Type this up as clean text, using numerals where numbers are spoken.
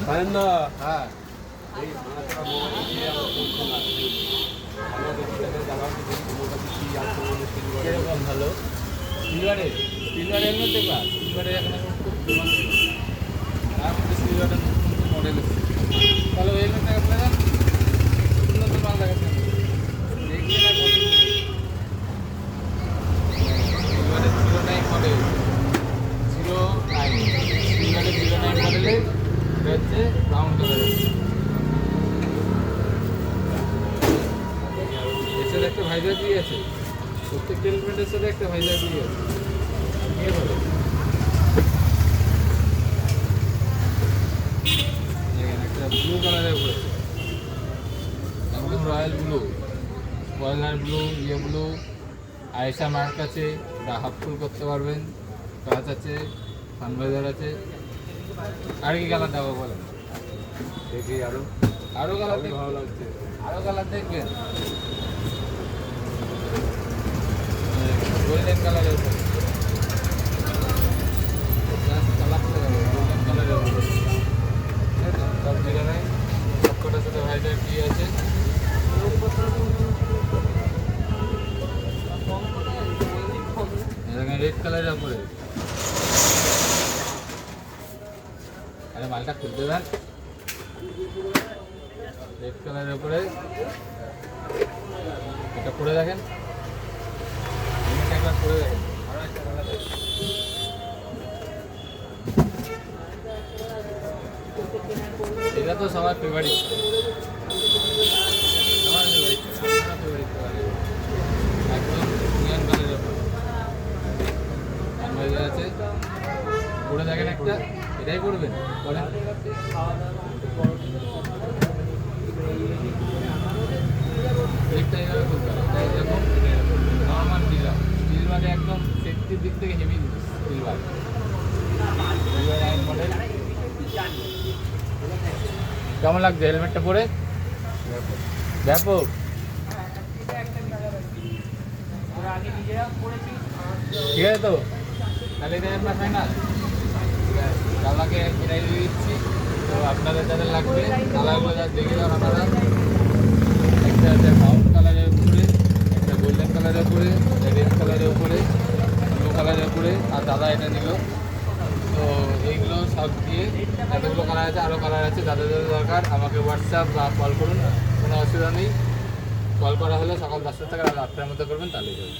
সারেন্দা হ্যাঁ এই মানাটা মোবাইল দিয়ে আমার বলছো না আমাদের ছেলে যারা তোমার কাছে কি আছে বলে সিলভার কিরকম ভালো সিলভারে সিলভারের মধ্যে বা সিলভারে এখন খুব ডিমান্ড ছিল আর সিলভারের নতুন মডেল এসেছে তাহলে ওই হেলমেটটা আপনারা নতুন নতুন মাল লাগাচ্ছেন দেখি না সিলভারের 09 মডেল 09 সিলভারের 09 মডেলের হচ্ছে ব্রাউন কালারের এছাড়া একটা ভাইজার দিয়ে আছে প্রত্যেকটা হেলমেটের সাথে একটা ভাইজার দিয়ে আছে কে বলে একটা ব্লু কালারের উপরে একদম রয়্যাল ব্লু পয়লার ব্লু ইয়ে ব্লু আয়েশা মার্ক আছে বা হাফ ফুল করতে পারবেন কাঁচ আছে সানভাইজার আছে আর কি কালার দেবো বলেন দেখি আরও কালার ভালো লাগছে আরও কালার দেখবেন গোল্ডেন কালারের উপরে গোল্ডেন কালারের উপরে সব জায়গা নেই সব কটার সাথে ভাইজার কি আছে রেড কালারের উপরে আরে মালটা খুলতে দেন রেড কালারের উপরে এটা পরে দেখেন একবার পরে দেখেন আরো একটা কালার দেখেন এটা তো সবার ফেভারিট সবার ফেভারিট আপনারা ফেভারিট একদম নিয়ন কালারের উপরে সানভাইজার আছে পরে দেখেন একটা এটাই করবেন বলেন ব্রেকটা এইভাবে করতে হবে এটা এরকম নর্মাল ডিলার সিলভারে একদম সেফটির দিক থেকে হেভি জিনিস সিলভার মডেল কেমন লাগছে হেলমেটটা পরে ব্যাপক ঠিক আছে তো তাহলে এটা আপনার ফাইনাল কালাকে এটাই দিয়ে দিচ্ছি তো আপনাদের যাদের লাগবে কালারগুলো যা দেখে যান আপনারা একটা আছে ব্রাউন কালারের উপরে একটা গোল্ডেন কালারের উপরে একটা রেড কালারের উপরে ব্লু কালারের উপরে আর দাদা এটা নিল তো এইগুলো সব দিয়ে এতগুলো কালার আছে আরও কালার আছে যাদের যাদের দরকার আমাকে হোয়াটসঅ্যাপ বা কল করুন কোনো অসুবিধা নেই কল করা হলে সকাল 10টা থেকে রাত 8টার মধ্যে করবেন তাহলেই যাবে